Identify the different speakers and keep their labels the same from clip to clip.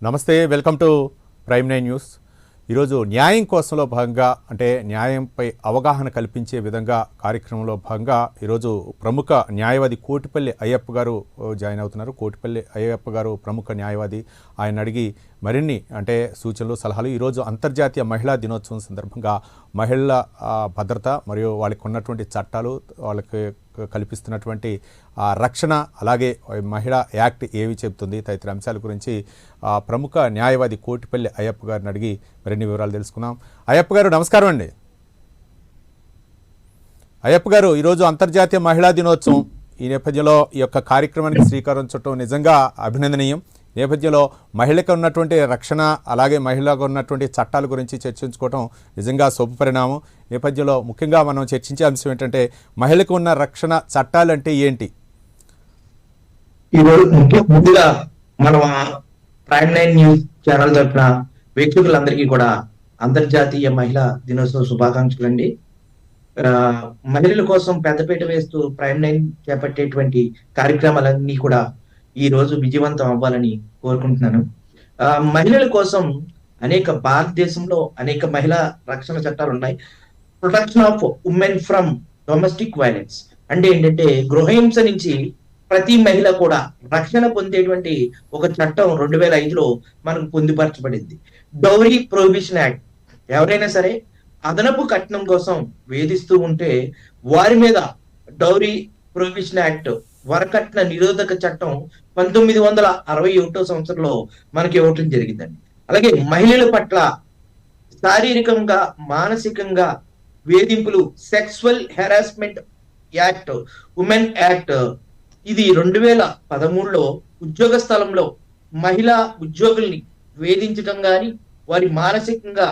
Speaker 1: నమస్తే, welcome to prime 9 news. ఈరోజు న్యాయం కోసంలో భాగంగా అంటే న్యాయంపై అవగాహన కల్పించే విధంగా కార్యక్రమంలో భాగంగా ఈరోజు ప్రముఖ న్యాయవాది కోటిపల్లి అయ్యప్ప గారు జాయిన్ అవుతున్నారు. కోటిపల్లి అయ్యప్ప గారు ప్రముఖ న్యాయవాది. ఆయన అడిగి మరిన్ని అంటే సూచనలు సలహాలు. ఈరోజు అంతర్జాతీయ మహిళా దినోత్సవం సందర్భంగా మహిళల భద్రత మరియు వాళ్ళకి ఉన్నటువంటి చట్టాలు, వాళ్ళకి కల్పిస్తున్నటువంటి రక్షణ, అలాగే మహిళా యాక్ట్ ఏవి చెబుతుంది తదితర అంశాల గురించి ప్రముఖ న్యాయవాది కోటిపల్లి అయ్యప్ప గారిని అడిగి మరిన్ని వివరాలు తెలుసుకుందాం. అయ్యప్ప గారు నమస్కారం అండి. అయ్యప్ప గారు, ఈరోజు అంతర్జాతీయ మహిళా దినోత్సవం. ఈ నేపథ్యంలో ఈ యొక్క కార్యక్రమానికి శ్రీకారం చుట్టడం నిజంగా అభినందనీయం. నేపథ్యంలో మహిళకు ఉన్నటువంటి రక్షణ, అలాగే మహిళకు ఉన్నటువంటి చట్టాల గురించి చర్చించుకోవడం నిజంగా శుభపరిణామం. నేపథ్యంలో ముఖ్యంగా మనం చర్చించే అంశం ఏంటంటే మహిళకు ఉన్న రక్షణ చట్టాలు అంటే ఏంటి?
Speaker 2: ఈరోజు ముందుగా మనం ప్రైమ్ 9 న్యూస్ ఛానల్ తరఫున వీక్షకులందరికీ కూడా అంతర్జాతీయ మహిళా దినోత్సవ శుభాకాంక్షలు అండి. మహిళల కోసం పెద్దపీట వేస్తూ ప్రైమ్ 9 చేపట్టేటువంటి కార్యక్రమాలన్నీ కూడా ఈ రోజు విజయవంతం అవ్వాలని కోరుకుంటున్నాను. మహిళల కోసం భారతదేశంలో అనేక మహిళా రక్షణ చట్టాలు ఉన్నాయి. Protection of women from domestic violence అంటే ఏంటంటే గృహహింస నుంచి ప్రతి మహిళ కూడా రక్షణ పొందేటువంటి ఒక చట్టం 2005లో మనకు పొందుపరచబడింది. Dowry prohibition act. ఎవరైనా సరే అదనపు కట్నం కోసం వేధిస్తూ ఉంటే వారి మీద డౌరీ ప్రొహిబిషన్ యాక్ట్, వరకట్న నిరోధక చట్టం 1961 సంవత్సరంలో మనకి ఇవ్వటం జరిగిందండి. అలాగే మహిళల పట్ల శారీరకంగా, మానసికంగా వేధింపులు, sexual harassment act, women act, ఇది 2013లో ఉద్యోగ స్థలంలో మహిళా ఉద్యోగుల్ని వేధించడం గాని, వారి మానసికంగా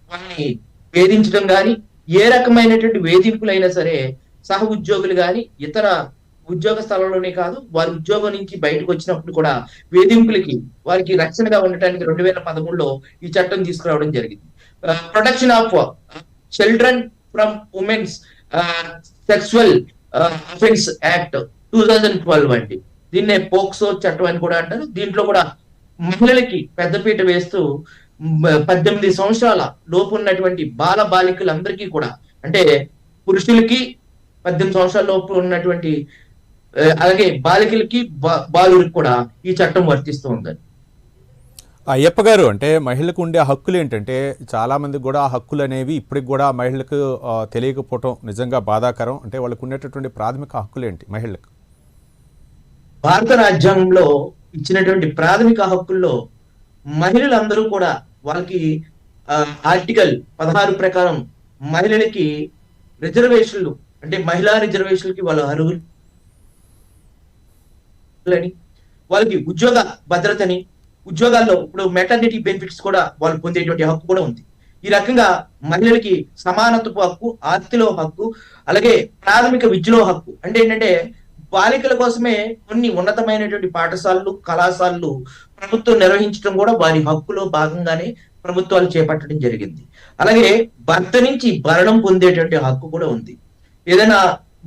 Speaker 2: వారిని వేధించడం గాని, ఏ రకమైనటువంటి వేధింపులైనా సరే సహ ఉద్యోగులు గాని ఇతర ఉద్యోగ స్థలంలోనే కాదు, వారి ఉద్యోగం నుంచి బయటకు వచ్చినప్పుడు కూడా వేధింపులకి వారికి రక్షణగా ఉండటానికి 2013లో ఈ చట్టం తీసుకురావడం జరిగింది. Protection of children from women's sexual offence act 2012 అండి. దీన్నే పోక్సో చట్టం అని కూడా అంటారు. దీంట్లో కూడా మహిళలకి పెద్దపీట వేస్తూ 18 సంవత్సరాల లోపు ఉన్నటువంటి బాల బాలికలందరికీ కూడా, అంటే పురుషులకి 18 సంవత్సరాల లోపు ఉన్నటువంటి అలాగే బాలికలకి బాలురికి కూడా ఈ చట్టం వర్తిస్తూ ఉందండి.
Speaker 1: అయ్యప్ప గారు, అంటే మహిళలకు ఉండే హక్కులు ఏంటంటే చాలా మందికి కూడా ఆ హక్కులు అనేవి ఇప్పటికి కూడా మహిళలకు తెలియకపోవటం నిజంగా బాధాకరం. అంటే వాళ్ళకు ఉండేటటువంటి ప్రాథమిక హక్కులు ఏంటి మహిళలకు?
Speaker 2: భారత రాజ్యాంగంలో ఇచ్చినటువంటి ప్రాథమిక హక్కుల్లో మహిళలందరూ కూడా వాళ్ళకి ఆర్టికల్ 16 ప్రకారం మహిళలకి రిజర్వేషన్లు, అంటే మహిళా రిజర్వేషన్లకి వాళ్ళు అర్హులని, వాళ్ళకి ఉద్యోగ భద్రతని, ఉద్యోగాల్లో ఇప్పుడు మెటర్నిటీ బెనిఫిట్స్ కూడా వాళ్ళు పొందేటువంటి హక్కు కూడా ఉంది. ఈ రకంగా మహిళలకి సమానత్వపు హక్కు, ఆస్తిలో హక్కు, అలాగే ప్రాథమిక విద్యలో హక్కు. అంటే ఏంటంటే బాలికల కోసమే కొన్ని ఉన్నతమైనటువంటి పాఠశాలలు, కళాశాలలు ప్రభుత్వం నిర్వహించడం కూడా వారి హక్కులో భాగంగానే ప్రభుత్వాలు చేపట్టడం జరిగింది. అలాగే భర్త నుంచి భరణం పొందేటువంటి హక్కు కూడా ఉంది. ఏదైనా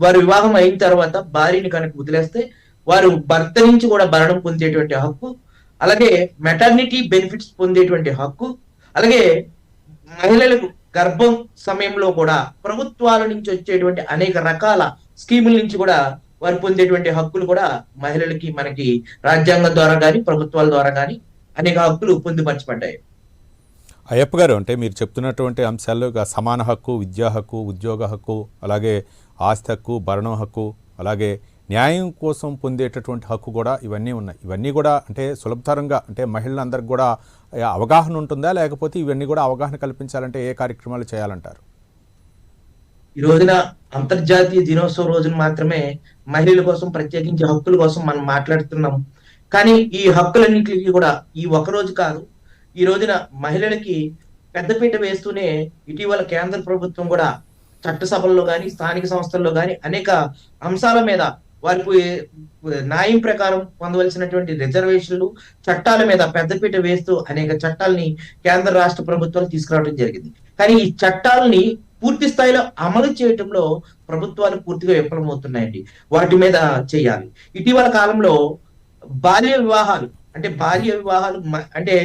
Speaker 2: వారు వివాహం అయిన తర్వాత భార్యని కనుక వదిలేస్తే వారు భర్త నుంచి కూడా భరణం పొందేటువంటి హక్కు, అలాగే మెటర్నిటీ బెనిఫిట్స్ పొందేటువంటి హక్కు, అలాగే మహిళలకు గర్భం సమయంలో కూడా ప్రభుత్వాల నుంచి వచ్చేటువంటి అనేక రకాల స్కీముల నుంచి కూడా వారు పొందేటువంటి హక్కులు కూడా మహిళలకి మనకి రాజ్యాంగం ద్వారా కానీ ప్రభుత్వాల ద్వారా కానీ అనేక హక్కులు పొందుపరచబడ్డాయి.
Speaker 1: అయ్యప్ప గారు, అంటే మీరు చెప్తున్నటువంటి అంశాల్లో సమాన హక్కు, విద్యా హక్కు, ఉద్యోగ హక్కు, అలాగే ఆస్తి హక్కు, భరణం హక్కు, అలాగే న్యాయం కోసం పొందేటటువంటి హక్కు కూడా ఇవన్నీ ఉన్నాయి. ఇవన్నీ కూడా అంటే సులభతరంగా అంటే మహిళలందరికీ కూడా అవగాహన ఉంటుందా, లేకపోతే ఇవన్నీ కూడా అవగాహన కల్పించాలంటే ఏ కార్యక్రమాలు చేయాలంటారు?
Speaker 2: ఈ రోజున అంతర్జాతీయ దినోత్సవం రోజున మాత్రమే మహిళల కోసం ప్రత్యేకించి హక్కుల కోసం మనం మాట్లాడుతున్నాం. కానీ ఈ హక్కులన్నింటికి కూడా ఈ ఒక రోజు కాదు, ఈ రోజున మహిళలకి పెద్దపీట వేస్తూనే ఇటీవల కేంద్ర ప్రభుత్వం కూడా చట్టసభల్లో కానీ స్థానిక సంస్థల్లో కానీ అనేక అంశాల మీద వారికి న్యాయం ప్రకారం పొందవలసినటువంటి రిజర్వేషన్లు, చట్టాల మీద పెద్దపీట వేస్తూ అనేక చట్టాలని కేంద్ర రాష్ట్ర ప్రభుత్వాలు తీసుకురావడం జరిగింది. కానీ ఈ చట్టాలని పూర్తి స్థాయిలో అమలు చేయటంలో ప్రభుత్వాలు పూర్తిగా విఫలమవుతున్నాయండి. వాటి మీద చేయాలి. ఇటీవల కాలంలో బాల్య వివాహాలు అంటే బాల్య వివాహాలు అంటే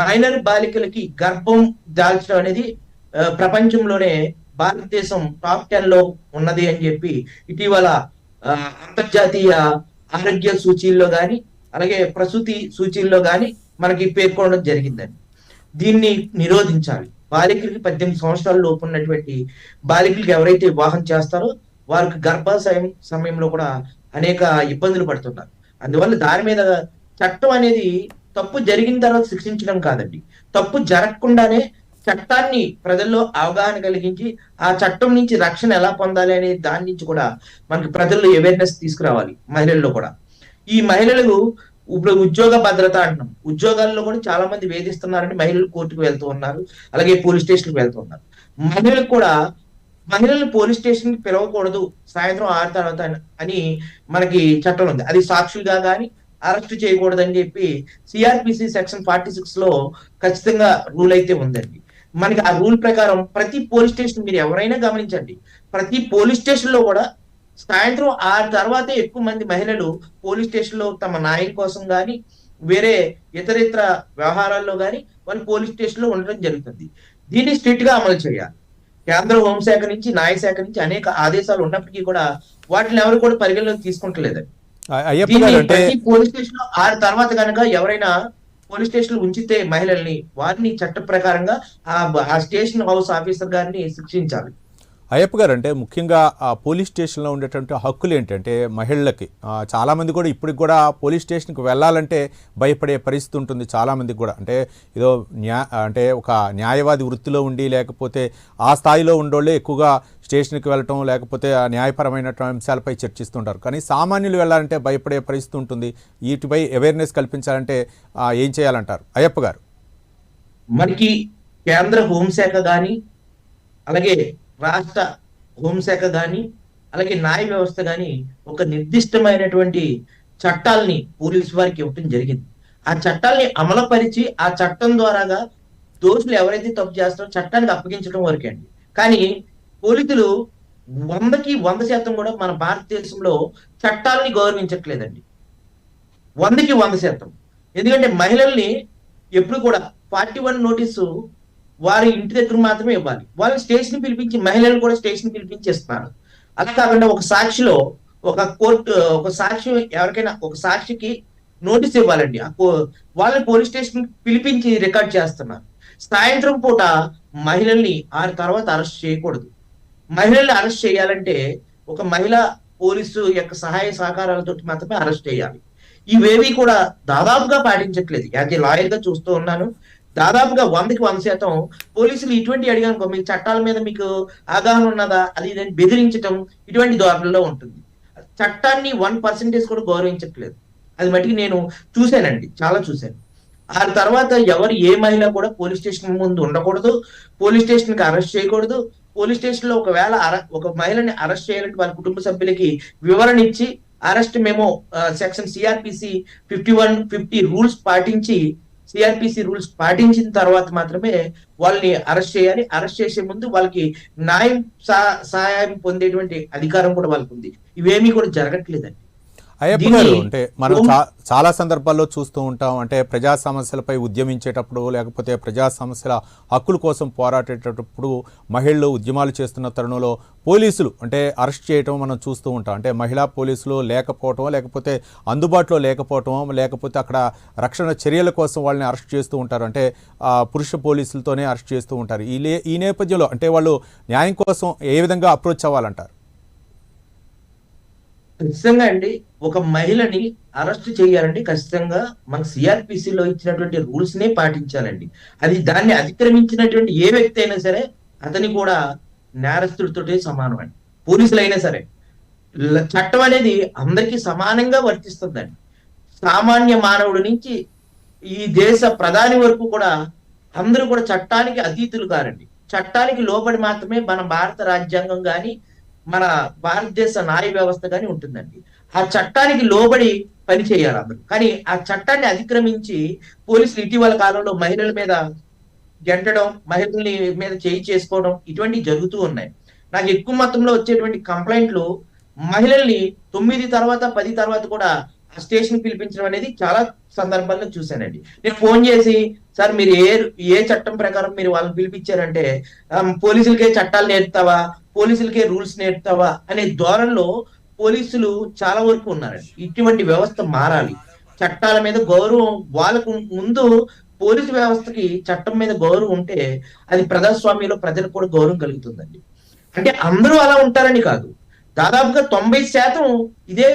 Speaker 2: మైనర్ బాలికలకి గర్భం దాల్చడం అనేది ప్రపంచంలోనే భారతదేశం టాప్ 10 లో ఉన్నది అని చెప్పి ఇటీవల ఆ, అంతర్జాతీయ ఆరోగ్య సూచీల్లో గాని అలాగే ప్రసూతి సూచీల్లో గాని మనకి పేర్కొనడం జరిగిందండి. దీన్ని నిరోధించాలి. బాలికలకి 18 సంవత్సరాల లోపు ఉన్నటువంటి బాలికలకి ఎవరైతే వివాహం చేస్తారో వారికి గర్భాశయం సమయంలో కూడా అనేక ఇబ్బందులు పడుతున్నారు. అందువల్ల దాని మీద చట్టం అనేది తప్పు జరిగిన తర్వాత శిక్షించడం కాదండి, తప్పు జరగకుండానే చట్టాన్ని ప్రజల్లో అవగాహన కలిగించి ఆ చట్టం నుంచి రక్షణ ఎలా పొందాలి అనే దాని నుంచి కూడా మనకి ప్రజల్లో అవేర్నెస్ తీసుకురావాలి. మహిళల్లో కూడా ఈ మహిళలు ఇప్పుడు ఉద్యోగ భద్రత అంటున్నాం, ఉద్యోగాల్లో కూడా చాలా మంది వేధిస్తున్నారని మహిళలు కోర్టుకు వెళ్తూ ఉన్నారు, అలాగే పోలీస్ స్టేషన్కి వెళ్తూ ఉన్నారు. మహిళలకు కూడా మహిళల్ని పోలీస్ స్టేషన్ కి పిలవకూడదు సాయంత్రం 6 తర్వాత అని మనకి చట్టం ఉంది. అది సాక్షులుగా కానీ అరెస్ట్ చేయకూడదు అని చెప్పి సిఆర్పిసి సెక్షన్ 46 లో ఖచ్చితంగా రూల్ అయితే ఉందండి. మనకి ఆ రూల్ ప్రకారం ప్రతి పోలీస్ స్టేషన్ మీరు ఎవరైనా గమనించండి, ప్రతి పోలీస్ స్టేషన్ లో కూడా సాయంత్రం 6 తర్వాతే ఎక్కువ మంది మహిళలు పోలీస్ స్టేషన్ లో తమ న్యాయం కోసం కానీ వేరే ఇతరితర వ్యవహారాల్లో కానీ వాళ్ళు పోలీస్ స్టేషన్ లో ఉండడం జరుగుతుంది. దీన్ని స్ట్రిక్ట్ గా అమలు చేయాలి. కేంద్ర హోంశాఖ నుంచి న్యాయశాఖ నుంచి అనేక ఆదేశాలు ఉన్నప్పటికీ కూడా వాటిని ఎవరు కూడా పరిగణలోకి తీసుకుంటలేదండి.
Speaker 1: అయ్యప్ప గారు, అంటే
Speaker 2: ప్రతి పోలీస్ స్టేషన్ లో 6 తర్వాత కనుక ఎవరైనా పోలీస్ స్టేషన్ ఉంచితే మహిళల్ని వారిని చట్ట ప్రకారంగా ఆ స్టేషన్ హౌస్ ఆఫీసర్ గారిని శిక్షించాలి.
Speaker 1: అయ్యప్ప గారు, అంటే ముఖ్యంగా ఆ పోలీస్ స్టేషన్లో ఉండేటువంటి హక్కులు ఏంటంటే మహిళలకి చాలామంది కూడా ఇప్పటికి కూడా పోలీస్ స్టేషన్కి వెళ్ళాలంటే భయపడే పరిస్థితి ఉంటుంది చాలామందికి కూడా. అంటే ఏదో అంటే ఒక న్యాయవాది వృత్తిలో ఉండి లేకపోతే ఆ స్థాయిలో ఉండోళ్ళే ఎక్కువగా స్టేషన్కి వెళ్ళటం లేకపోతే ఆ న్యాయపరమైన అంశాలపై చర్చిస్తుంటారు. కానీ సామాన్యులు వెళ్ళాలంటే భయపడే పరిస్థితి ఉంటుంది. వీటిపై అవేర్నెస్ కల్పించాలంటే ఏం చేయాలంటారు అయ్యప్ప గారు?
Speaker 2: మనకి కేంద్ర హోంశాఖ కానీ అలాగే రాష్ట్ర హోంశాఖ కానీ అలాగే న్యాయ వ్యవస్థ కానీ ఒక నిర్దిష్టమైనటువంటి చట్టాలని పోలీసు వారికి ఇవ్వటం జరిగింది. ఆ చట్టాలని అమలుపరిచి ఆ చట్టం ద్వారాగా దోషులు ఎవరైతే తప్పు చేస్తారో చట్టానికి అప్పగించడం వరకే అండి. కానీ పోలీసులు 100కి 100% కూడా మన భారతదేశంలో చట్టాలని గౌరవించట్లేదండి. 100కి 100%. ఎందుకంటే మహిళల్ని ఎప్పుడు కూడా 41 నోటీసు వారి ఇంటి దగ్గర మాత్రమే ఇవ్వాలి. వాళ్ళని స్టేషన్ పిలిపించి మహిళలు కూడా స్టేషన్ పిలిపించేస్తున్నారు. అలా కాకుండా ఒక సాక్షిలో ఒక కోర్టు ఒక సాక్షి ఎవరికైనా ఒక సాక్షికి నోటీస్ ఇవ్వాలండి. వాళ్ళని పోలీస్ స్టేషన్ పిలిపించి రికార్డ్ చేస్తున్నారు. సాయంత్రం పూట మహిళల్ని 6 తర్వాత అరెస్ట్ చేయకూడదు. మహిళల్ని అరెస్ట్ చేయాలంటే ఒక మహిళ పోలీసు యొక్క సహాయ సహకారాలతో మాత్రమే అరెస్ట్ చేయాలి. ఇవేవి కూడా దాదాపుగా పాటించట్లేదు. యాజ్ ఏ లాయర్ గా చూస్తూ ఉన్నాను. దాదాపుగా 100కి 100% పోలీసులు ఇటువంటి అడిగాను, మీ చట్టాల మీద మీకు అవగాహన ఉన్నదా అది ఇదని బెదిరించటం ఇటువంటి ధోరణిలో ఉంటుంది. చట్టాన్ని 1% కూడా గౌరవించట్లేదు. అది మటుకు నేను చూశానండి, చాలా చూశాను. ఆ తర్వాత ఎవరు ఏ మహిళ కూడా పోలీస్ స్టేషన్ ముందు ఉండకూడదు, పోలీస్ స్టేషన్ కి అరెస్ట్ చేయకూడదు. పోలీస్ స్టేషన్ లో ఒకవేళ ఒక మహిళని అరెస్ట్ చేయాలంటే వాళ్ళ కుటుంబ సభ్యులకి వివరణ ఇచ్చి అరెస్ట్ మేము సెక్షన్ సిఆర్పిసి 5150 రూల్స్ పాటించి సిఆర్పిసి రూల్స్ పాటించిన తర్వాత మాత్రమే వాళ్ళని అరెస్ట్ చేయాలి. అరెస్ట్ చేసే ముందు వాళ్ళకి న్యాయం సహాయం పొందేటువంటి అధికారం కూడా వాళ్ళకు ఉంది. ఇవేమీ కూడా జరగట్లేదండి.
Speaker 1: అయ్యప్ప గారు, అంటే మనం చాలా సందర్భాల్లో చూస్తూ ఉంటాం. అంటే ప్రజా సమస్యలపై ఉద్యమించేటప్పుడు లేకపోతే ప్రజా సమస్యల హక్కుల కోసం పోరాడేటప్పుడు మహిళలు ఉద్యమాలు చేస్తున్న తరుణంలో పోలీసులు అంటే అరెస్ట్ చేయటం మనం చూస్తూ ఉంటాం. అంటే మహిళా పోలీసులు లేకపోవటం లేకపోతే అందుబాటులో లేకపోవటం లేకపోతే అక్కడ రక్షణ చర్యల కోసం వాళ్ళని అరెస్ట్ చేస్తూ ఉంటారు. అంటే పురుష పోలీసులతోనే అరెస్ట్ చేస్తూ ఉంటారు. ఈ నేపథ్యంలో అంటే వాళ్ళు న్యాయం కోసం ఏ విధంగా అప్రోచ్ అవ్వాలంటారు?
Speaker 2: ఖచ్చితంగా అండి, ఒక మహిళని అరెస్ట్ చేయాలంటే ఖచ్చితంగా మన సిఆర్పిసిలో ఇచ్చినటువంటి రూల్స్ నే పాటించాలండి. అది దాన్ని అతిక్రమించినటువంటి ఏ వ్యక్తి అయినా సరే అతని కూడా నేరస్తుడితోటే సమానం అండి. పోలీసులు అయినా సరే చట్టం అనేది అందరికీ సమానంగా వర్తిస్తుందండి. సామాన్య మానవుడి నుంచి ఈ దేశ ప్రధాని వరకు కూడా అందరూ కూడా చట్టానికి అతీతులు కారండి. చట్టానికి లోబడి మాత్రమే మన భారత రాజ్యాంగం కానీ మన భారతదేశ న్యాయ వ్యవస్థ కానీ ఉంటుందండి. ఆ చట్టానికి లోబడి పని చేయాలి అందరూ. కానీ ఆ చట్టాన్ని అతిక్రమించి పోలీసులు ఇటీవల కాలంలో మహిళల మీద గెంటడం, మహిళల్ని మీద చేయి చేసుకోవడం ఇటువంటివి జరుగుతూ ఉన్నాయి. నాకు ఎక్కువ మొత్తంలో వచ్చేటువంటి కంప్లైంట్లు మహిళల్ని 9 తర్వాత 10 తర్వాత కూడా ఆ స్టేషన్ పిలిపించడం అనేది చాలా సందర్భాల్లో చూశానండి. నేను ఫోన్ చేసి, సార్ మీరు ఏ చట్టం ప్రకారం మీరు వాళ్ళని పిలిపించారంటే, పోలీసులకే చట్టాలు నేర్పుతావా, పోలీసులకే రూల్స్ నేర్పుతావా అనే ధోరణిలో పోలీసులు చాలా వరకు ఉన్నారండి. ఇటువంటి వ్యవస్థ మారాలి. చట్టాల మీద గౌరవం వాళ్ళకు ముందు పోలీసు వ్యవస్థకి చట్టం మీద గౌరవం ఉంటే అది ప్రజాస్వామ్యంలో ప్రజలకు కూడా గౌరవం కలుగుతుందండి. అంటే అందరూ అలా ఉంటారని కాదు. దాదాపుగా 90% ఇదే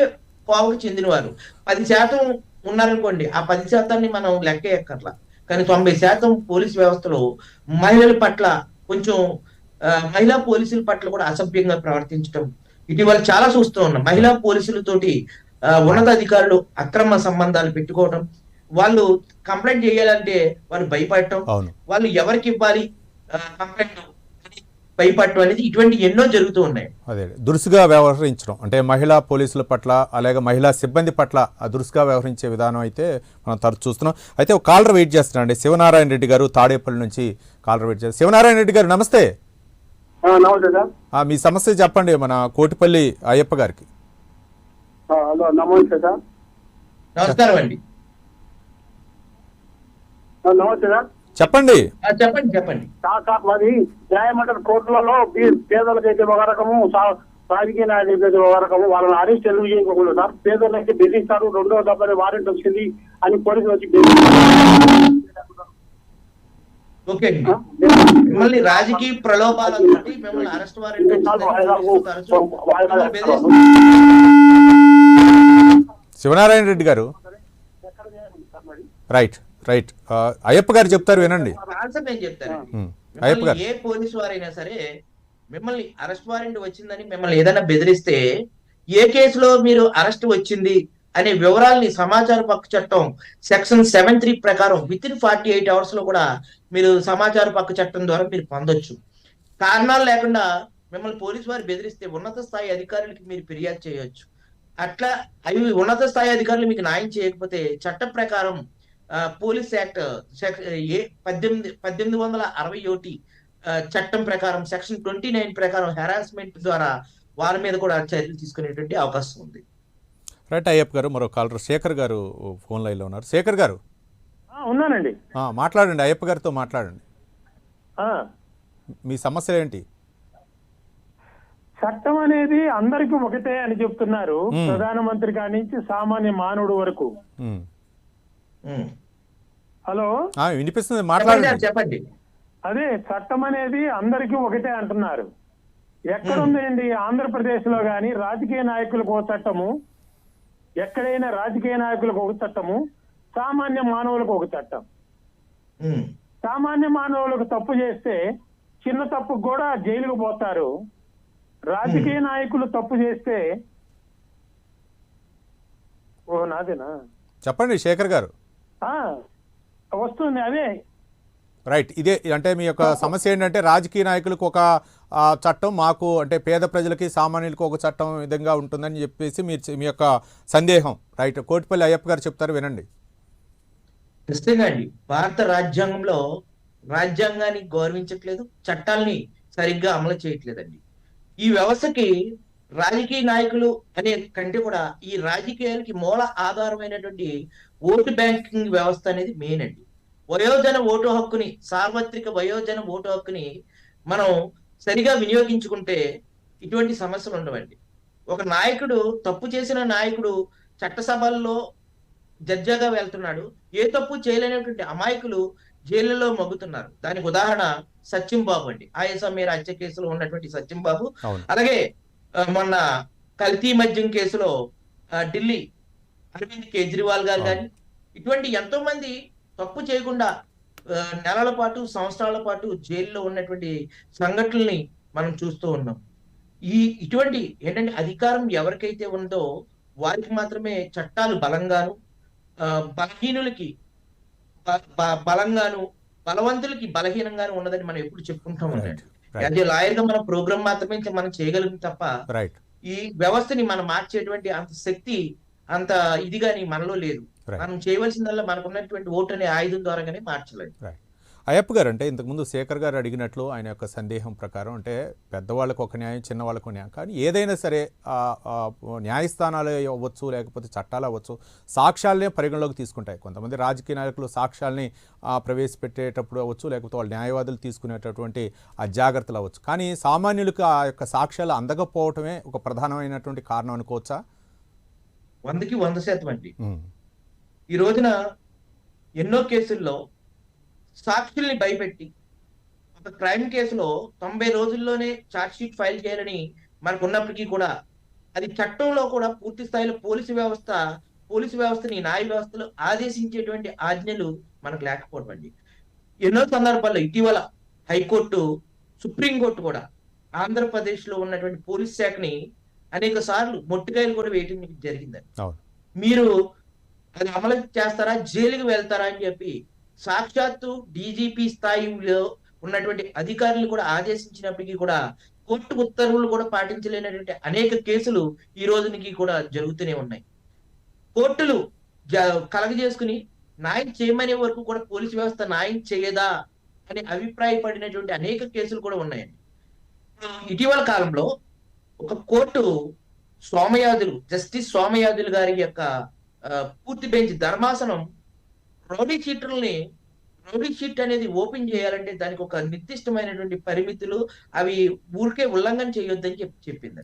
Speaker 2: కోవకు చెందినవారు. 10% ఉన్నారనుకోండి. ఆ 10% మనం లెక్క ఎక్కర్లా. కానీ 90% పోలీసు వ్యవస్థలో మహిళల పట్ల కొంచెం మహిళా పోలీసుల పట్ల కూడా అసభ్యంగా ప్రవర్తించడం ఇటీవల చాలా చూస్తూ ఉన్నాం. మహిళా పోలీసులతోటి ఉన్నతాధికారులు అక్రమ సంబంధాలు పెట్టుకోవడం, వాళ్ళు కంప్లైంట్ చేయాలంటే వాళ్ళు భయపడటం,
Speaker 1: అవును.
Speaker 2: వాళ్ళు ఎవరికి ఇవ్వాలి కంప్లైంట్ భయపడటం అనేది ఇటువంటి ఎన్నో జరుగుతూ ఉన్నాయి.
Speaker 1: అదే దురుసుగా వ్యవహరించడం అంటే మహిళా పోలీసుల పట్ల అలాగే మహిళా సిబ్బంది పట్ల ఆ దురుసుగా వ్యవహరించే విధానం అయితే మనం తరచు చూస్తున్నాం. అయితే ఒక కాలర్ వెయిట్ చేస్తున్నాం అండి. శివనారాయణ రెడ్డి గారు తాడేపల్లి నుంచి కాలర్ వెయిట్ చేస్తారు. శివనారాయణ రెడ్డి గారు నమస్తే.
Speaker 3: నమస్తే సార్.
Speaker 1: మీ సమస్య చెప్పండి మన కోటిపల్లి అయ్యప్ప గారికి.
Speaker 3: హలో నమస్తే సార్.
Speaker 2: నమస్కారం అండి.
Speaker 3: నమస్తే సార్.
Speaker 1: చెప్పండి.
Speaker 2: చెప్పండి చెప్పండి.
Speaker 3: మరి న్యాయమండలి కోర్టులలో పేదలకైతే ఒక రకము, రాజకీయ నాయకులకైతే ఒక రకము, వాళ్ళని అరెస్ట్ ఎందుకు చేయకూడదు సార్? పేదలైతే బెదిరిస్తారు, 2వ దఫా వారెంట్ వచ్చింది అని పోలీసులు వచ్చి
Speaker 2: ఓకే అండి. మిమ్మల్ని రాజకీయ ప్రలోభాలతో మిమ్మల్ని అరెస్ట్ వారెంట్
Speaker 1: శివనారాయణ రెడ్డి గారు రైట్ రైట్ అయ్యప్ప గారు చెప్తారు వినండి.
Speaker 2: ఆన్సర్ నేను చెప్తాను.
Speaker 1: అయ్యప్ప గారు,
Speaker 2: ఏ పోలీసు వారైనా సరే మిమ్మల్ని అరెస్ట్ వారెంట్ వచ్చిందని మిమ్మల్ని ఏదైనా బెదిరిస్తే ఏ కేసులో మీరు అరెస్ట్ వచ్చింది అనే వివరాలని సమాచార హక్కు చట్టం సెక్షన్ 7(3) ప్రకారం విత్ ఇన్ 48 hours లో కూడా మీరు సమాచార హక్కు చట్టం ద్వారా మీరు పొందొచ్చు. కారణాలు లేకుండా మిమ్మల్ని పోలీసు వారు బెదిరిస్తే ఉన్నత స్థాయి అధికారులకి మీరు ఫిర్యాదు చేయొచ్చు. అట్లా అవి ఉన్నత స్థాయి అధికారులు మీకు న్యాయం చేయకపోతే చట్ట ప్రకారం పోలీస్ యాక్ట్ 1861 చట్టం ప్రకారం సెక్షన్ 29 ప్రకారం హెరాస్మెంట్ ద్వారా వారి మీద కూడా చర్యలు తీసుకునేటువంటి అవకాశం ఉంది.
Speaker 1: రైట్ అయ్యప్ప గారు. మరో కాలర్ శేఖర్ గారు ఫోన్ లైన్లో ఉన్నారు. శేఖర్ గారు
Speaker 3: ఉన్నానండి.
Speaker 1: మాట్లాడండి, అయ్యప్ప గారితో మాట్లాడండి. మీ సమస్య ఏంటి?
Speaker 3: చట్టం అనేది అందరికి ఒకటే అని చెప్తున్నారు, ప్రధానమంత్రి కాడి నుంచి సామాన్య మానవుడు వరకు. హలో
Speaker 1: వినిపిస్తుంది, మాట్లాడండి.
Speaker 2: చెప్పండి.
Speaker 3: అదే చట్టం అనేది అందరికీ ఒకటే అంటున్నారు. ఎక్కడుందండి? ఆంధ్రప్రదేశ్ లో గాని రాజకీయ నాయకులకు ఒక చట్టము, ఎక్కడైనా రాజకీయ నాయకులకు ఒక చట్టము, సామాన్య మానవులకు ఒక చట్టం. సామాన్య మానవులకు తప్పు చేస్తే చిన్న తప్పుకు కూడా జైలుకు పోతారు. రాజకీయ నాయకులు తప్పు చేస్తే నాదేనా?
Speaker 1: చెప్పండి శేఖర్ గారు.
Speaker 3: వస్తుంది అదే.
Speaker 1: రైట్, ఇదే అంటే మీ యొక్క సమస్య ఏంటంటే రాజకీయ నాయకులకు ఒక చట్టం, మాకు అంటే పేద ప్రజలకి సామాన్యులకు ఒక చట్టం విధంగా ఉంటుందని చెప్పేసి మీ యొక్క సందేహం. రైట్, కోటిపల్లి అయ్యప్ప గారు చెప్తారు వినండి.
Speaker 2: ఖచ్చితంగా అండి. భారత రాజ్యాంగంలో రాజ్యాంగాన్ని గౌరవించట్లేదు, చట్టాలని సరిగ్గా అమలు చేయట్లేదండి. ఈ వ్యవస్థకి రాజకీయ నాయకులు అనే కంటే కూడా ఈ రాజకీయాలకి మూల ఆధారమైనటువంటి ఓటు బ్యాంకింగ్ వ్యవస్థ అనేది మెయిన్ అండి. వయోజన ఓటు హక్కుని, సార్వత్రిక వయోజన ఓటు హక్కుని మనం సరిగా వినియోగించుకుంటే ఇటువంటి సమస్యలు ఉండవండి. ఒక నాయకుడు, తప్పు చేసిన నాయకుడు చట్టసభల్లో జడ్జిగా వెళ్తున్నాడు, ఏ తప్పు చేయలేనటువంటి అమాయకులు జైలులో మగ్గుతున్నారు. దానికి ఉదాహరణ సత్యం బాబు అండి. ఆయసమీర హత్య కేసులో ఉన్నటువంటి సత్యం బాబు. అలాగే మొన్న కల్తీ మద్యం కేసులో ఢిల్లీ అరవింద్ కేజ్రీవాల్ గారు కానీ ఇటువంటి ఎంతో మంది తప్పు చేయకుండా నెలల పాటు, సంవత్సరాల పాటు జైల్లో ఉన్నటువంటి సంఘటనల్ని మనం చూస్తూ ఉన్నాం. ఇటువంటి ఏంటంటే అధికారం ఎవరికైతే ఉందో వారికి మాత్రమే చట్టాలు బలంగాను, బలహీనులకి బలంగాను, బలవంతులకి బలహీనంగాను ఉన్నదని మనం ఎప్పుడు చెప్పుకుంటాం ఉండండి. అదే లాయర్ గా మన ప్రోగ్రామ్ మాత్రమే మనం చేయగలం తప్ప ఈ వ్యవస్థని మనం మార్చేటువంటి అంత శక్తి, అంత ఇది గాని మనలో లేదు. మనం చేయవలసిందల్లా మనకున్నటువంటి ఓటు అనే ఆయుధం ద్వారానే మార్చలేదు.
Speaker 1: అయ్యప్ప గారు, అంటే ఇంతకుముందు శేఖర్ గారు అడిగినట్లు ఆయన యొక్క సందేహం ప్రకారం అంటే పెద్దవాళ్ళకు ఒక న్యాయం, చిన్నవాళ్ళకు న్యాయం, కానీ ఏదైనా సరే న్యాయస్థానాలు అవ్వచ్చు, లేకపోతే చట్టాలు అవ్వచ్చు, సాక్ష్యాలనే పరిగణలోకి తీసుకుంటాయి. కొంతమంది రాజకీయ నాయకులు సాక్ష్యాలని ప్రవేశపెట్టేటప్పుడు అవ్వచ్చు, లేకపోతే వాళ్ళు న్యాయవాదులు తీసుకునేటటువంటి ఆ జాగ్రత్తలు అవ్వచ్చు. కానీ సామాన్యులకు ఆ యొక్క సాక్ష్యాలు అందకపోవటమే ఒక ప్రధానమైనటువంటి కారణం అనుకోవచ్చా?
Speaker 2: 100కి 100% అండి. ఈ రోజున ఎన్నో కేసుల్లో సాక్షుల్ని భయపెట్టి ఒక క్రైమ్ కేసులో 90 రోజుల్లోనే ఛార్జ్ షీట్ ఫైల్ చేయాలని మనకు ఉన్నప్పటికీ కూడా అది చట్టంలో కూడా పూర్తి స్థాయిలో పోలీసు వ్యవస్థని న్యాయ వ్యవస్థలు ఆదేశించేటువంటి ఆజ్ఞలు మనకు లేకపోవడం అండి. ఎన్నో సందర్భాల్లో ఇటీవల హైకోర్టు, సుప్రీంకోర్టు కూడా ఆంధ్రప్రదేశ్ లో ఉన్నటువంటి పోలీస్ శాఖని అనేక సార్లు మొట్టికాయలు కూడా వేయటం జరిగిందండి. మీరు అది అమలు చేస్తారా, జైలుకి వెళ్తారా అని చెప్పి సాక్షాత్తు డీజీపీ స్థాయిలో ఉన్నటువంటి అధికారులు కూడా ఆదేశించినప్పటికీ కూడా కోర్టు ఉత్తర్వులు కూడా పాటించలేనటువంటి అనేక కేసులు ఈ రోజునికి కూడా జరుగుతూనే ఉన్నాయి. కోర్టులు కలగజేసుకుని న్యాయం చేయమనే వరకు కూడా పోలీసు వ్యవస్థ న్యాయం చేయదా అని అభిప్రాయపడినటువంటి అనేక కేసులు కూడా ఉన్నాయండి. ఇటీవల కాలంలో ఒక కోర్టు జస్టిస్ సోమయాజులు గారి యొక్క పూర్తి బెంచ్ ధర్మాసనం రౌడీ షీట్ అనేది ఓపెన్ చేయాలంటే దానికి ఒక నిర్దిష్టమైనటువంటి పరిమితులు, అవి ఊరికే ఉల్లంఘన చేయొద్దని చెప్పింది.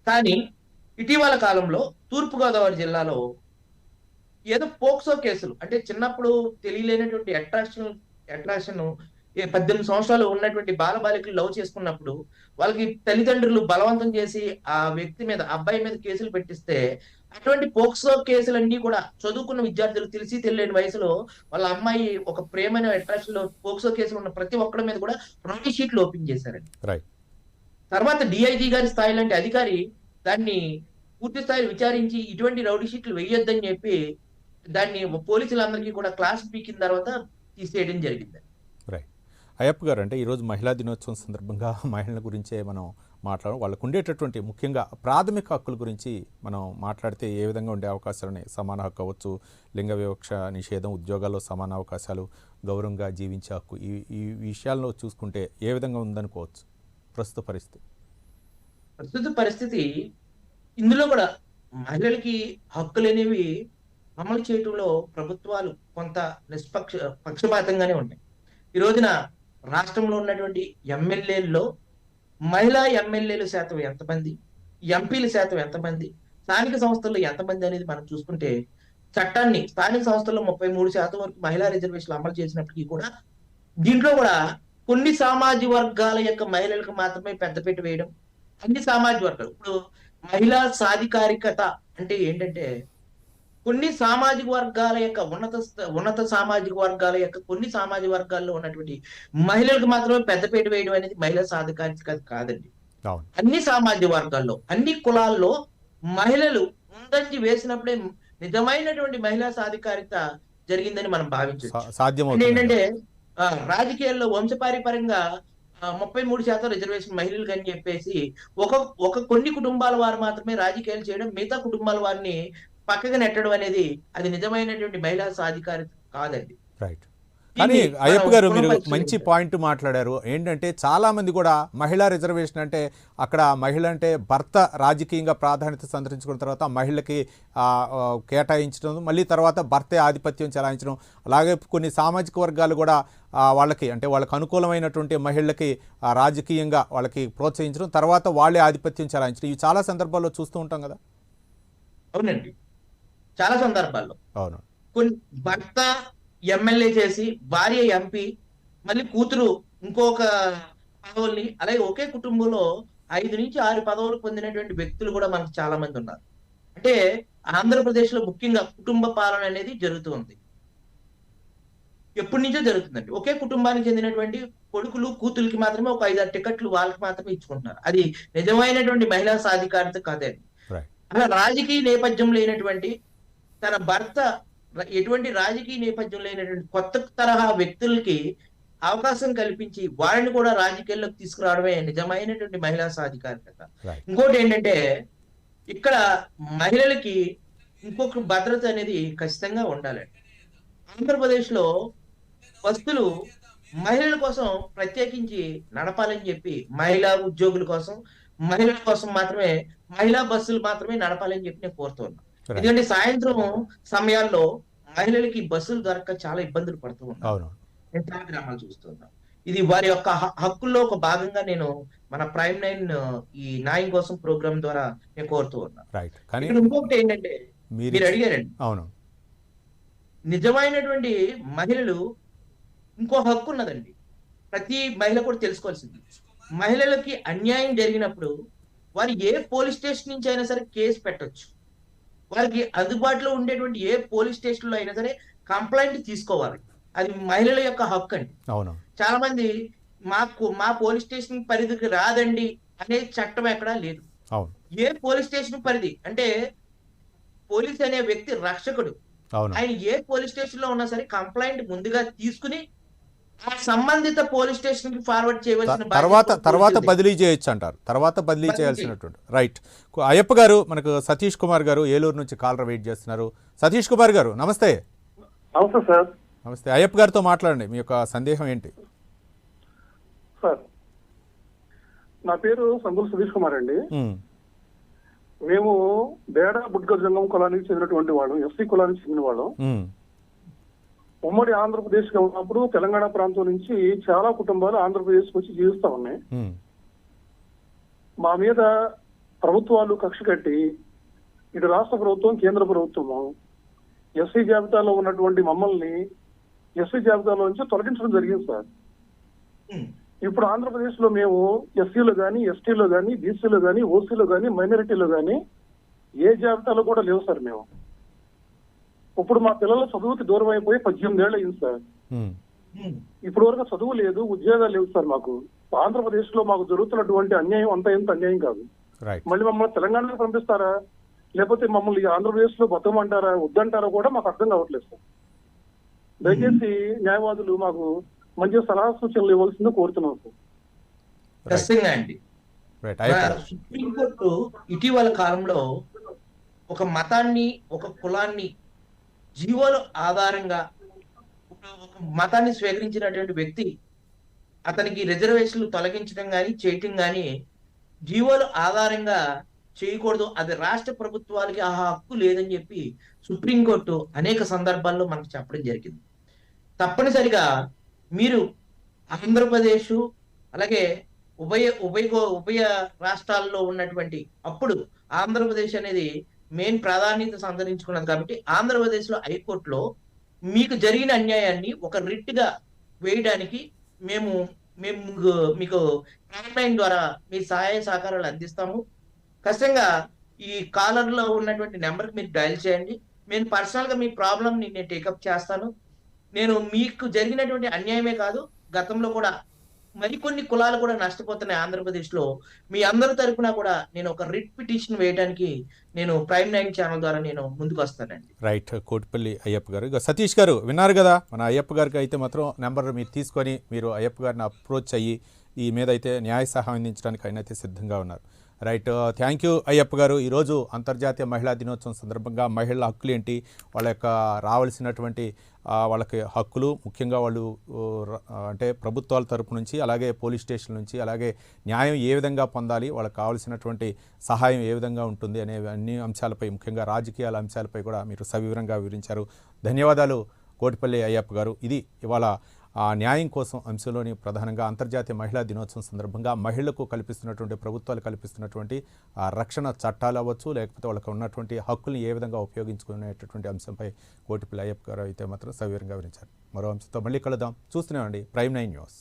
Speaker 2: కానీ ఇటీవల కాలంలో తూర్పుగోదావరి జిల్లాలో ఏదో పోక్సో కేసులు, అంటే చిన్నప్పుడు తెలియలేనటువంటి అట్రాక్షన్ 18 సంవత్సరాలు ఉన్నటువంటి బాలబాలికలు లవ్ చేసుకున్నప్పుడు వాళ్ళకి తల్లిదండ్రులు బలవంతం చేసి ఆ వ్యక్తి మీద, అబ్బాయి మీద కేసులు పెట్టిస్తే అటువంటి పోక్సో కేసులన్నీ కూడా చదువుకున్న విద్యార్థులు తెలిసి తెలియని వయసులో వాళ్ళ అమ్మాయి ఒక ప్రేమైన అట్రాక్షన్ లో పోక్సో కేసులు ఉన్న ప్రతి ఒక్కరి మీద కూడా రౌడీ షీట్లు ఓపెన్ చేశారండి. తర్వాత డిఐజీ గారి స్థాయి లాంటి అధికారి దాన్ని పూర్తి స్థాయి విచారించి ఇటువంటి రౌడీ షీట్లు వేయొద్దని చెప్పి దాన్ని పోలీసులందరికీ కూడా క్లాస్ పీకిన తర్వాత తీసేయడం జరిగింది.
Speaker 1: అయ్యప్ప గారు, అంటే ఈరోజు మహిళా దినోత్సవం సందర్భంగా మహిళల గురించే మనం మాట్లాడడం, వాళ్ళకు ఉండేటటువంటి ముఖ్యంగా ప్రాథమిక హక్కుల గురించి మనం మాట్లాడితే ఏ విధంగా ఉండే అవకాశాలని, సమాన హక్కు అవ్వచ్చు, లింగ వివక్ష నిషేధం, ఉద్యోగాల్లో సమాన అవకాశాలు, గౌరవంగా జీవించే హక్కు, ఈ విషయాల్లో చూసుకుంటే ఏ విధంగా ఉందనుకోవచ్చు ప్రస్తుత
Speaker 2: పరిస్థితి? ఇందులో కూడా మహిళలకి హక్కులు అనేవి అమలు చేయడంలో ప్రభుత్వాలు కొంత పక్షపాతంగానే ఉన్నాయి. ఈ రోజున రాష్ట్రంలో ఉన్నటువంటి ఎమ్మెల్యేల్లో మహిళా ఎమ్మెల్యేల శాతం ఎంతమంది, ఎంపీల శాతం ఎంతమంది, స్థానిక సంస్థల్లో ఎంతమంది అనేది మనం చూసుకుంటే చట్టాన్ని స్థానిక సంస్థల్లో 33% వరకు మహిళా రిజర్వేషన్లు అమలు చేసినప్పటికీ కూడా దీంట్లో కూడా కొన్ని సామాజిక వర్గాల యొక్క మహిళలకు మాత్రమే పెద్దపీట వేయడం. అన్ని సామాజిక వర్గాలు, ఇప్పుడు మహిళా సాధికారికత అంటే ఏంటంటే కొన్ని సామాజిక వర్గాల యొక్క ఉన్నత సామాజిక వర్గాల యొక్క కొన్ని సామాజిక వర్గాల్లో ఉన్నటువంటి మహిళలకు మాత్రమే పెద్దపీట వేయడం అనేది మహిళా సాధికారికత కాదండి. అన్ని సామాజిక వర్గాల్లో, అన్ని కులాల్లో మహిళలు ముందంజి వేసినప్పుడే నిజమైనటువంటి మహిళా సాధికారిత జరిగిందని మనం భావించవచ్చు. ఏంటంటే రాజకీయాల్లో వంశపారిపరంగా 33% రిజర్వేషన్ మహిళలకు అని చెప్పేసి ఒక కొన్ని కుటుంబాల వారు మాత్రమే రాజకీయాలు చేయడం, మిగతా కుటుంబాల వారిని పక్కగా నెట్టడం అనేది అది నిజమైనటువంటి మహిళా సాధికారిత కాదండి.
Speaker 1: కానీ అయ్యప్ప గారు, మీరు మంచి పాయింట్ మాట్లాడారు. ఏంటంటే చాలామంది కూడా మహిళా రిజర్వేషన్ అంటే అక్కడ మహిళ అంటే భర్త రాజకీయంగా ప్రాధాన్యత సంతరించుకున్న తర్వాత మహిళకి కేటాయించడం, మళ్ళీ తర్వాత భర్తే ఆధిపత్యం చెలాయించడం, అలాగే కొన్ని సామాజిక వర్గాలు కూడా వాళ్ళకి అంటే వాళ్ళకి అనుకూలమైనటువంటి మహిళలకి రాజకీయంగా వాళ్ళకి ప్రోత్సహించడం, తర్వాత వాళ్ళే ఆధిపత్యం చెలాయించడం, ఇవి చాలా సందర్భాల్లో చూస్తూ ఉంటాం కదా.
Speaker 2: అవునండి, చాలా సందర్భాల్లో.
Speaker 1: అవును,
Speaker 2: కొన్ని భర్త ఎమ్మెల్యే చేసి భార్య ఎంపీ, మళ్ళీ కూతురు ఇంకొక పదవుల్ని, అలాగే ఒకే కుటుంబంలో 5 నుంచి 6 పదవులు పొందినటువంటి వ్యక్తులు కూడా మనకు చాలా మంది ఉన్నారు. అంటే ఆంధ్రప్రదేశ్ లో ముఖ్యంగా కుటుంబ పాలన అనేది జరుగుతుంది, ఎప్పటి నుంచో జరుగుతుందండి. ఒకే కుటుంబానికి చెందినటువంటి కొడుకులు కూతురికి మాత్రమే ఒక 5-6 టికెట్లు వాళ్ళకి మాత్రమే ఇచ్చుకుంటున్నారు. అది నిజమైనటువంటి మహిళా సాధికారత కాదండి. అలా రాజకీయ నేపథ్యం లేనటువంటి, తన భర్త ఎటువంటి రాజకీయ నేపథ్యం లేనటువంటి కొత్త తరహా వ్యక్తులకి అవకాశం కల్పించి వారిని కూడా రాజకీయాల్లోకి తీసుకురావడమే నిజమైనటువంటి మహిళా సాధికారికత. ఇంకోటి ఏంటంటే ఇక్కడ మహిళలకి ఇంకొక భద్రత అనేది ఖచ్చితంగా ఉండాలండి. ఆంధ్రప్రదేశ్ లో బస్సులు మహిళల కోసం ప్రత్యేకించి నడపాలని చెప్పి మహిళా ఉద్యోగుల కోసం, మహిళల కోసం మాత్రమే మహిళా బస్సులు మాత్రమే నడపాలని చెప్పి నేను కోరుతున్నాను.
Speaker 1: Right.
Speaker 2: ఎందుకంటే సాయంత్రం సమయాల్లో మహిళలకి బస్సులు దొరక్క చాలా ఇబ్బందులు పడుతూ ఉన్నాను.
Speaker 1: అవును.
Speaker 2: నేను చాలా గ్రామాలు చూస్తున్నాను. ఇది వారి యొక్క హక్కుల్లో ఒక భాగంగా నేను మన ప్రైమ్ 9 ఈ న్యాయం కోసం ప్రోగ్రామ్ ద్వారా నేను కోరుతూ ఉన్నాను.
Speaker 1: రైట్. కానీ
Speaker 2: ఇక్కడ ఇంకొకటి ఏంటంటే మీరు అడిగారండి,
Speaker 1: అవును.
Speaker 2: నిజమైనటువంటి మహిళలు ఇంకో హక్కు ఉన్నదండి. ప్రతి మహిళ కూడా తెలుసుకోవాల్సింది, మహిళలకి అన్యాయం జరిగినప్పుడు వారు ఏ పోలీస్ స్టేషన్ నుంచి అయినా సరే కేసు పెట్టొచ్చు. వారికి అందుబాటులో ఉండేటువంటి ఏ పోలీస్ స్టేషన్ లో అయినా సరే కంప్లైంట్ తీసుకోవాలి. అది మహిళల యొక్క హక్కు అండి.
Speaker 1: అవును.
Speaker 2: చాలా మంది మా పోలీస్ స్టేషన్ పరిధికి రాదండి అనే చట్టం ఎక్కడా లేదు.
Speaker 1: అవును.
Speaker 2: ఏ పోలీస్ స్టేషన్ పరిధి అంటే పోలీస్ అనే వ్యక్తి రక్షకుడు.
Speaker 1: అవును.
Speaker 2: ఆయన ఏ పోలీస్ స్టేషన్ లో ఉన్నా సరే కంప్లైంట్ ముందుగా తీసుకుని ఆ సంబంధిత పోలీస్ స్టేషన్ కి ఫార్వర్డ్ చేయవలసిన
Speaker 1: తర్వాత బదిలీ చేయొచ్చు అంటారు. తర్వాత బదిలీ చేయాల్సినటువంటి. రైట్. అయ్యప్ప గారు, మనకు సతీష్ కుమార్ గారు ఏలూరు నుంచి కాలర్ వెయిట్ చేస్తున్నారు. సతీష్ కుమార్ గారు నమస్తే.
Speaker 4: నమస్తే సార్.
Speaker 1: నమస్తే. అయ్యప్ప గారితో మాట్లాడండి, మీ యొక్క సందేహం ఏంటి?
Speaker 4: సార్, నా పేరు సందుల సతీష్ కుమార్ అండి. మేము బేడా బుడ్గ జంగం కులానికి చెందినటువంటి వాళ్ళం, ఎస్సీ కులానికి చెందిన వాళ్ళం. ఉమ్మడి ఆంధ్రప్రదేశ్ గా ఉన్నప్పుడు తెలంగాణ ప్రాంతం నుంచి చాలా కుటుంబాలు ఆంధ్రప్రదేశ్ కి వచ్చి జీవిస్తా ఉన్నాయి. మా మీద ప్రభుత్వాలు కక్ష కట్టి ఇటు రాష్ట్ర ప్రభుత్వం, కేంద్ర ప్రభుత్వము ఎస్సీ జాబితాలో ఉన్నటువంటి మమ్మల్ని ఎస్సీ జాబితాలో నుంచి తొలగించడం జరిగింది సార్. ఇప్పుడు ఆంధ్రప్రదేశ్ లో మేము ఎస్సీలో గానీ, ఎస్టీలో గానీ, బీసీలో గానీ, ఓసీలో గానీ, మైనారిటీలో గానీ ఏ జాబితాలో కూడా లేవు సార్. మేము ఇప్పుడు మా పిల్లల చదువుకి దూరం అయిపోయి 18 ఏళ్ళు అయింది సార్. ఇప్పటి వరకు చదువు లేదు, ఉద్యోగాలు లేవు సార్. మాకు ఆంధ్రప్రదేశ్ లో మాకు జరుగుతున్నటువంటి అన్యాయం అంత ఎంత అన్యాయం కాదు. మళ్ళీ మమ్మల్ని తెలంగాణలో పంపిస్తారా, లేకపోతే మమ్మల్ని ఆంధ్రప్రదేశ్ లో బతకమంటారా, వద్దంటారా కూడా మాకు అర్థం కావట్లేదు సార్. దయచేసి న్యాయవాదులు మాకు మంచి సలహా సూచనలు ఇవ్వాల్సిందో కోరుతున్నాం సార్.
Speaker 2: ఖచ్చితంగా అండి. సుప్రీంకోర్టు ఇటీవల కాలంలో ఒక మతాన్ని, ఒక కులాన్ని జీవోల ఆధారంగా ఒక మతాన్ని స్వీకరించినటువంటి వ్యక్తి అతనికి రిజర్వేషన్లు తొలగించడం కానీ చేయటం కానీ జీవోల ఆధారంగా చేయకూడదు, అది రాష్ట్ర ప్రభుత్వాలకి ఆ హక్కు లేదని చెప్పి సుప్రీంకోర్టు అనేక సందర్భాల్లో మనకు చెప్పడం జరిగింది. తప్పనిసరిగా మీరు ఆంధ్రప్రదేశ్ అలాగే ఉభయ రాష్ట్రాల్లో ఉన్నటువంటి అప్పుడు ఆంధ్రప్రదేశ్ అనేది మెయిన్ ప్రాధాన్యత సంతరించుకున్నది కాబట్టి ఆంధ్రప్రదేశ్ లో హైకోర్టులో మీకు జరిగిన అన్యాయాన్ని ఒక రిట్ గా వేయడానికి మేము మీకు ఆన్లైన్ ద్వారా మీ సహాయ సహకారాలు అందిస్తాము. ఖచ్చితంగా ఈ కాలర్ లో ఉన్నటువంటి నెంబర్కి మీరు డయల్ చేయండి. నేను పర్సనల్ గా మీ ప్రాబ్లమ్ ని నేను టేకప్ చేస్తాను. నేను మీకు జరిగినటువంటి అన్యాయమే కాదు, గతంలో కూడా మరికొన్ని కులాలు కూడా నష్టపోతున్నాయి ఆంధ్రప్రదేశ్ లో. మీ అందరి తరపున కూడా నేను ఒక రిట్ పిటిషన్ వేయడానికి నేను ప్రైమ్ 9 ఛానల్ ద్వారా నేను ముందుకు వస్తానండి.
Speaker 1: రైట్. కోటిపల్లి అయ్యప్ప గారు. ఇక సతీష్ గారు విన్నారు కదా, మన అయ్యప్ప గారికి అయితే మాత్రం నెంబర్ మీరు తీసుకొని మీరు అయ్యప్ప గారిని అప్రోచ్ అయ్యి ఈ మీద అయితే న్యాయ సహాయం అందించడానికి ఆయన అయితే సిద్ధంగా ఉన్నారు. రైట్. థ్యాంక్ యూ అయ్యప్ప గారు. ఈరోజు అంతర్జాతీయ మహిళా దినోత్సవం సందర్భంగా మహిళల హక్కులు ఏంటి, వాళ్ళ యొక్క రావాల్సినటువంటి వాళ్ళకి హక్కులు, ముఖ్యంగా వాళ్ళు అంటే ప్రభుత్వాల తరపు నుంచి, అలాగే పోలీస్ స్టేషన్ నుంచి, అలాగే న్యాయం ఏ విధంగా పొందాలి, వాళ్ళకి కావాల్సినటువంటి సహాయం ఏ విధంగా ఉంటుంది అనే అన్ని అంశాలపై, ముఖ్యంగా రాజకీయాల అంశాలపై కూడా మీరు సవివరంగా వివరించారు. ధన్యవాదాలు కోటిపల్లి అయ్యప్ప గారు. ఇది ఇవాళ న్యాయం కోసం అంశంలోని ప్రధానంగా అంతర్జాతీయ మహిళా దినోత్సవం సందర్భంగా మహిళలకు కల్పిస్తున్నటువంటి, ప్రభుత్వాలు కల్పిస్తున్నటువంటి రక్షణ చట్టాలు అవ్వచ్చు, లేకపోతే వాళ్ళకి ఉన్నటువంటి హక్కుల్ని ఏ విధంగా ఉపయోగించుకునేటటువంటి అంశంపై కోటిపల్లి అయ్యప్ప గారు అయితే మాత్రం సవివరంగా వివరించారు. మరో అంశంతో మళ్ళీ కలుద్దాం. చూస్తూనే ఉండండి ప్రైమ్ 9 న్యూస్.